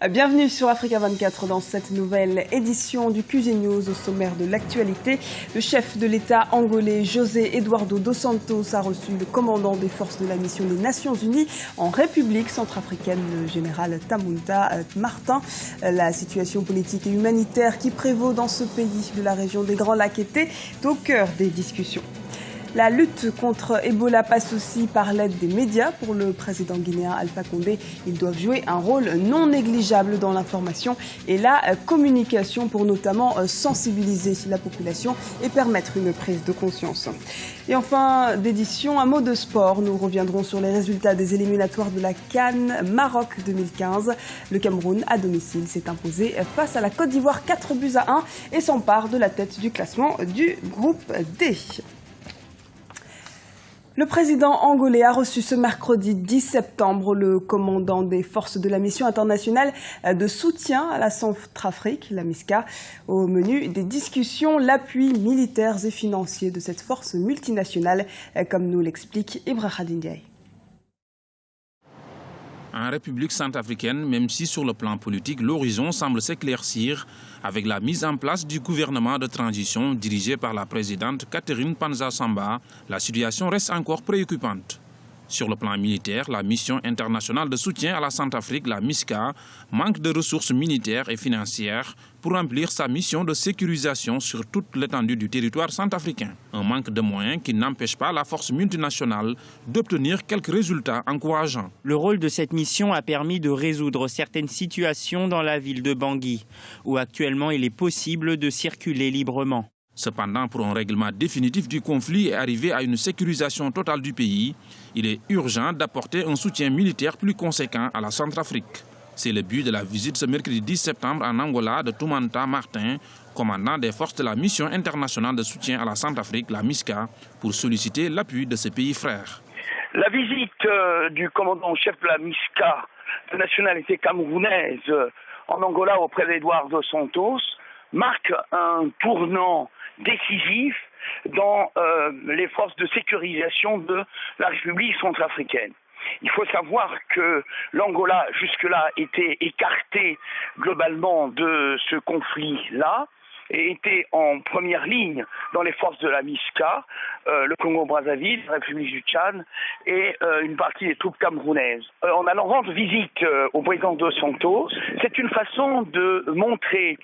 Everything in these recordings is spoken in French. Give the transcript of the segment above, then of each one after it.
Bienvenue sur Africa 24 dans cette nouvelle édition du QG News. Au sommaire de l'actualité, le chef de l'État angolais José Eduardo dos Santos a reçu le commandant des forces de la mission des Nations Unies en République centrafricaine, le général Tamunta Martin. La situation politique et humanitaire qui prévaut dans ce pays de la région des Grands Lacs était au cœur des discussions. La lutte contre Ebola passe aussi par l'aide des médias. Pour le président guinéen Alpha Condé, ils doivent jouer un rôle non négligeable dans l'information et la communication pour notamment sensibiliser la population et permettre une prise de conscience. Et en fin d'édition, un mot de sport. Nous reviendrons sur les résultats des éliminatoires de la CAN Maroc 2015. Le Cameroun, à domicile, s'est imposé face à la Côte d'Ivoire 4-1 et s'empare de la tête du classement du groupe D. Le président angolais a reçu ce mercredi 10 septembre le commandant des forces de la mission internationale de soutien à la Centrafrique, la MISCA. Au menu des discussions, l'appui militaire et financier de cette force multinationale, comme nous l'explique Ibrahim Ndiaye. En République centrafricaine, même si sur le plan politique, l'horizon semble s'éclaircir avec la mise en place du gouvernement de transition dirigé par la présidente Catherine Panza-Samba, la situation reste encore préoccupante. Sur le plan militaire, la mission internationale de soutien à la Centrafrique, la MISCA, manque de ressources militaires et financières pour remplir sa mission de sécurisation sur toute l'étendue du territoire centrafricain. Un manque de moyens qui n'empêche pas la force multinationale d'obtenir quelques résultats encourageants. Le rôle de cette mission a permis de résoudre certaines situations dans la ville de Bangui, où actuellement il est possible de circuler librement. Cependant, pour un règlement définitif du conflit et arriver à une sécurisation totale du pays, il est urgent d'apporter un soutien militaire plus conséquent à la Centrafrique. C'est le but de la visite ce mercredi 10 septembre en Angola de Toumanta Martin, commandant des forces de la mission internationale de soutien à la Centrafrique, la MISCA, pour solliciter l'appui de ses pays frères. La visite du commandant-chef de la MISCA de nationalité camerounaise en Angola auprès d'Eduardo dos Santos marque un tournant décisif dans les forces de sécurisation de la République centrafricaine. Il faut savoir que l'Angola, jusque-là, était écarté globalement de ce conflit-là et était en première ligne dans les forces de la MISCA, le Congo-Brazzaville, la République du Tchad et une partie des troupes camerounaises. En allant rendre visite au président dos Santos, c'est une façon de montrer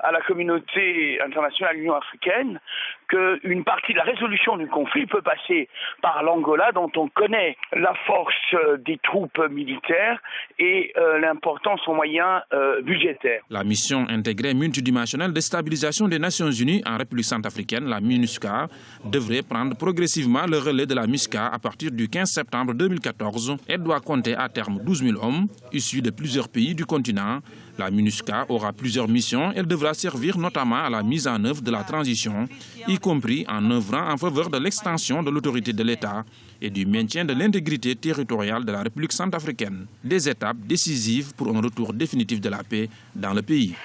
à la communauté internationale, l'Union africaine, qu'une partie de la résolution du conflit peut passer par l'Angola, dont on connaît la force des troupes militaires et l'importance en moyens budgétaires. La mission intégrée multidimensionnelle de stabilisation des Nations Unies en République centrafricaine, la MINUSCA, devrait prendre progressivement le relais de la MISCA à partir du 15 septembre 2014 et doit compter à terme 12 000 hommes issus de plusieurs pays du continent. La MINUSCA aura plusieurs missions. Elle devra servir notamment à la mise en œuvre de la transition, y compris en œuvrant en faveur de l'extension de l'autorité de l'État et du maintien de l'intégrité territoriale de la République centrafricaine. Des étapes décisives pour un retour définitif de la paix dans le pays.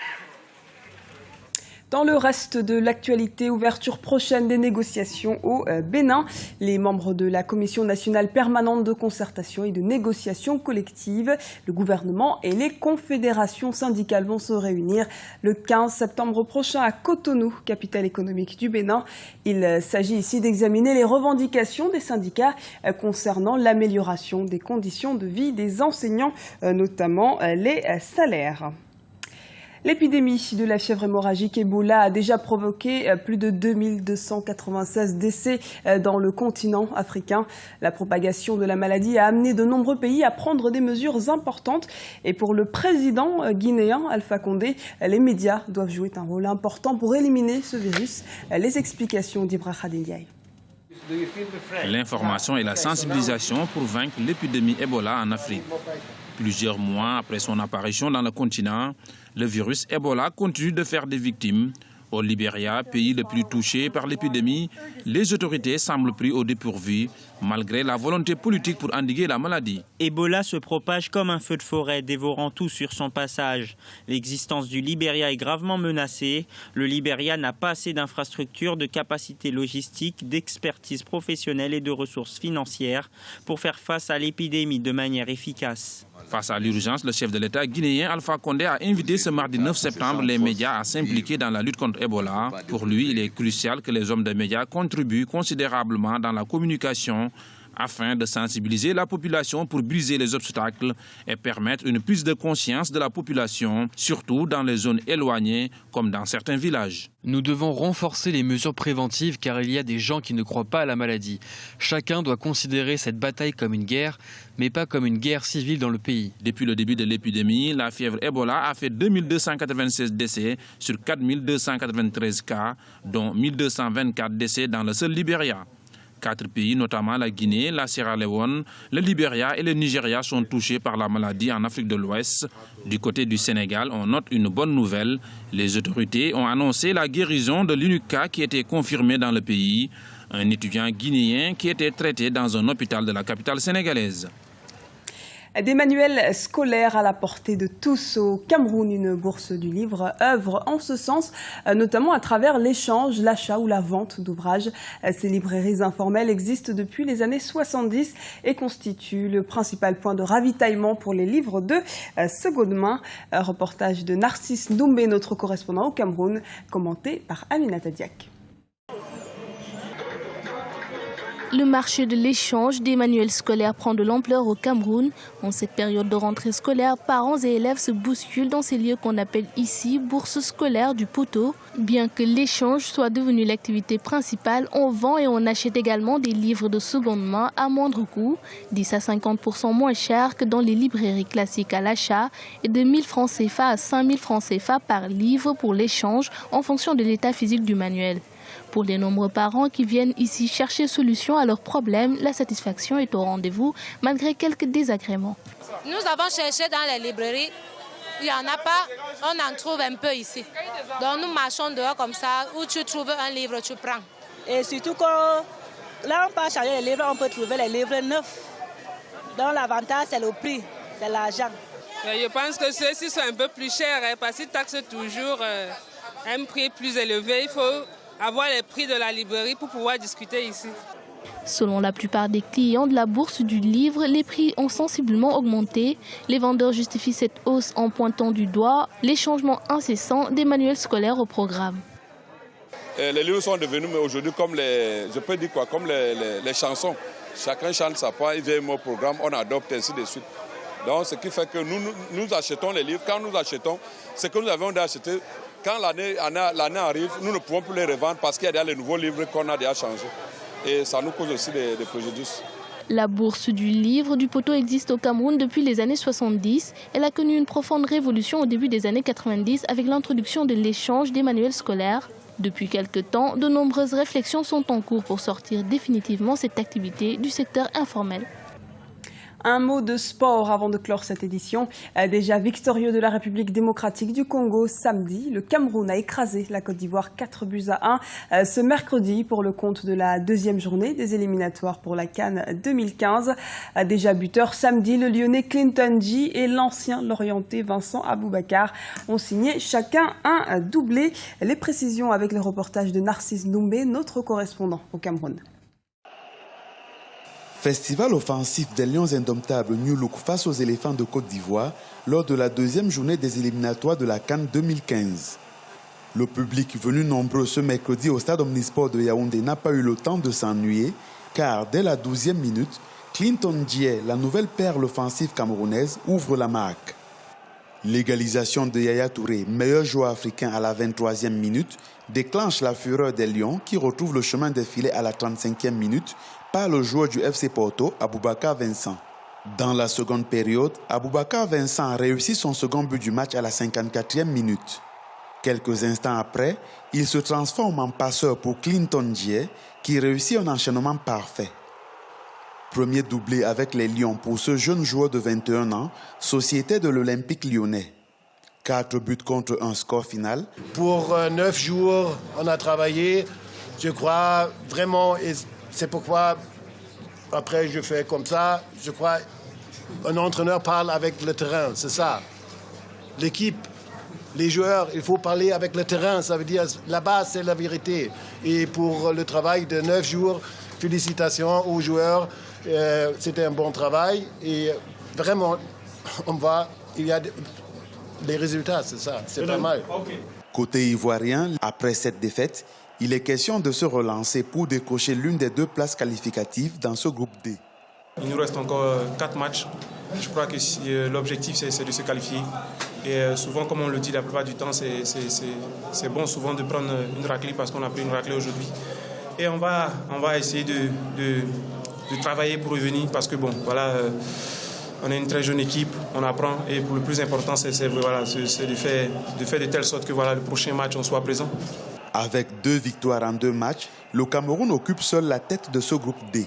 Dans le reste de l'actualité, ouverture prochaine des négociations au Bénin. Les membres de la Commission nationale permanente de concertation et de négociation collective, le gouvernement et les confédérations syndicales vont se réunir le 15 septembre prochain à Cotonou, capitale économique du Bénin. Il s'agit ici d'examiner les revendications des syndicats concernant l'amélioration des conditions de vie des enseignants, notamment les salaires. L'épidémie de la fièvre hémorragique Ebola a déjà provoqué plus de 2296 décès dans le continent africain. La propagation de la maladie a amené de nombreux pays à prendre des mesures importantes. Et pour le président guinéen Alpha Condé, les médias doivent jouer un rôle important pour éliminer ce virus. Les explications d'Ibrahim Ndiaye. L'information et la sensibilisation pour vaincre l'épidémie Ebola en Afrique. Plusieurs mois après son apparition dans le continent, le virus Ebola continue de faire des victimes. Au Libéria, pays le plus touché par l'épidémie, les autorités semblent pris au dépourvu, malgré la volonté politique pour endiguer la maladie. Ebola se propage comme un feu de forêt, dévorant tout sur son passage. L'existence du Libéria est gravement menacée. Le Libéria n'a pas assez d'infrastructures, de capacités logistiques, d'expertise professionnelle et de ressources financières pour faire face à l'épidémie de manière efficace. Face à l'urgence, le chef de l'État guinéen Alpha Condé a invité ce mardi 9 septembre les médias à s'impliquer dans la lutte contre Ebola. Pour lui, il est crucial que les hommes des médias contribuent considérablement dans la communication afin de sensibiliser la population pour briser les obstacles et permettre une prise de conscience de la population, surtout dans les zones éloignées comme dans certains villages. Nous devons renforcer les mesures préventives car il y a des gens qui ne croient pas à la maladie. Chacun doit considérer cette bataille comme une guerre, mais pas comme une guerre civile dans le pays. Depuis le début de l'épidémie, la fièvre Ebola a fait 2296 décès sur 4293 cas, dont 1224 décès dans le seul Libéria. 4 pays, notamment la Guinée, la Sierra Leone, le Libéria et le Nigeria sont touchés par la maladie en Afrique de l'Ouest. Du côté du Sénégal, on note une bonne nouvelle. Les autorités ont annoncé la guérison de l'unique cas qui était confirmé dans le pays, un étudiant guinéen qui était traité dans un hôpital de la capitale sénégalaise. Des manuels scolaires à la portée de tous au Cameroun. Une bourse du livre œuvre en ce sens, notamment à travers l'échange, l'achat ou la vente d'ouvrages. Ces librairies informelles existent depuis les années 70 et constituent le principal point de ravitaillement pour les livres de seconde main. Reportage de Narcisse Ndoumbe, notre correspondant au Cameroun, commenté par Aminata Diak. Le marché de l'échange des manuels scolaires prend de l'ampleur au Cameroun. En cette période de rentrée scolaire, parents et élèves se bousculent dans ces lieux qu'on appelle ici bourses scolaires du poteau. Bien que l'échange soit devenu l'activité principale, on vend et on achète également des livres de seconde main à moindre coût, 10 à 50% moins cher que dans les librairies classiques à l'achat et de 1000 francs CFA à 5000 francs CFA par livre pour l'échange en fonction de l'état physique du manuel. Pour les nombreux parents qui viennent ici chercher solution à leurs problèmes, la satisfaction est au rendez-vous malgré quelques désagréments. Nous avons cherché dans les librairies, il n'y en a pas, on en trouve un peu ici. Donc nous marchons dehors comme ça, où tu trouves un livre, tu prends. Et surtout que là on peut changer les livres, on peut trouver les livres neufs. Donc l'avantage c'est le prix, c'est l'argent. Je pense que ceux-ci sont un peu plus chers parce qu'ils taxent toujours un prix plus élevé. Il faut avoir les prix de la librairie pour pouvoir discuter ici. Selon la plupart des clients de la bourse du livre, les prix ont sensiblement augmenté. Les vendeurs justifient cette hausse en pointant du doigt les changements incessants des manuels scolaires au programme. Les livres sont devenus aujourd'hui comme les chansons. Chacun chante sa part, il vient au programme, on adopte ainsi de suite. Donc ce qui fait que nous achetons les livres. Quand nous achetons, ce que nous avons d'acheter. Quand l'année arrive, nous ne pouvons plus les revendre parce qu'il y a déjà les nouveaux livres qu'on a déjà changés. Et ça nous cause aussi des préjudices. La bourse du livre du poteau existe au Cameroun depuis les années 70. Elle a connu une profonde révolution au début des années 90 avec l'introduction de l'échange des manuels scolaires. Depuis quelque temps, de nombreuses réflexions sont en cours pour sortir définitivement cette activité du secteur informel. Un mot de sport avant de clore cette édition. Déjà victorieux de la République démocratique du Congo samedi, le Cameroun a écrasé la Côte d'Ivoire 4-1 ce mercredi pour le compte de la deuxième journée des éliminatoires pour la CAN 2015. Déjà buteur samedi, le Lyonnais Clinton G et l'ancien Lorientais Vincent Aboubakar ont signé chacun un doublé. Les précisions avec le reportage de Narcisse Ndoumbe, notre correspondant au Cameroun. Festival offensif des Lions indomptables New Look face aux éléphants de Côte d'Ivoire lors de la deuxième journée des éliminatoires de la CAN 2015. Le public venu nombreux ce mercredi au stade Omnisport de Yaoundé n'a pas eu le temps de s'ennuyer car dès la 12e minute, Clinton Dié, la nouvelle perle offensive camerounaise, ouvre la marque. L'égalisation de Yaya Touré, meilleur joueur africain à la 23e minute, déclenche la fureur des Lions qui retrouvent le chemin des filets à la 35e minute par le joueur du FC Porto, Aboubakar Vincent. Dans la seconde période, Aboubakar Vincent a réussi son second but du match à la 54e minute. Quelques instants après, il se transforme en passeur pour Clinton Dié qui réussit un enchaînement parfait. Premier doublé avec les Lions pour ce jeune joueur de 21 ans, société de l'Olympique lyonnais. 4 buts contre un score final. Pour 9 jours, on a travaillé. Je crois vraiment, et c'est pourquoi après je fais comme ça, je crois un entraîneur parle avec le terrain, c'est ça. L'équipe, les joueurs, il faut parler avec le terrain, ça veut dire là-bas c'est la vérité. Et pour le travail de 9 jours, félicitations aux joueurs, c'était un bon travail et vraiment on voit, il y a des résultats, c'est ça, c'est pas mal. Côté ivoirien, après cette défaite, il est question de se relancer pour décrocher l'une des 2 places qualificatives dans ce groupe D. Il nous reste encore 4 matchs. Je crois que l'objectif, c'est de se qualifier. Et souvent, comme on le dit la plupart du temps, c'est bon souvent de prendre une raclée parce qu'on a pris une raclée aujourd'hui. Et on va essayer de travailler pour revenir parce que, bon, voilà, on est une très jeune équipe, on apprend. Et pour le plus important, c'est de faire de telle sorte que voilà, le prochain match, on soit présent. Avec 2 victoires en 2 matchs, le Cameroun occupe seul la tête de ce groupe D.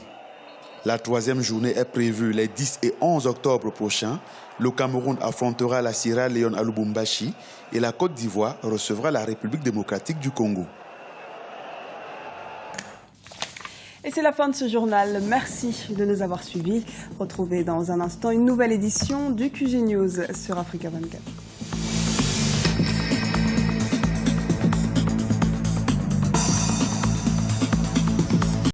La 3e journée est prévue les 10 et 11 octobre prochains. Le Cameroun affrontera la Sierra Leone à Lubumbashi et la Côte d'Ivoire recevra la République démocratique du Congo. Et c'est la fin de ce journal. Merci de nous avoir suivis. Retrouvez dans un instant une nouvelle édition du QG News sur Africa 24.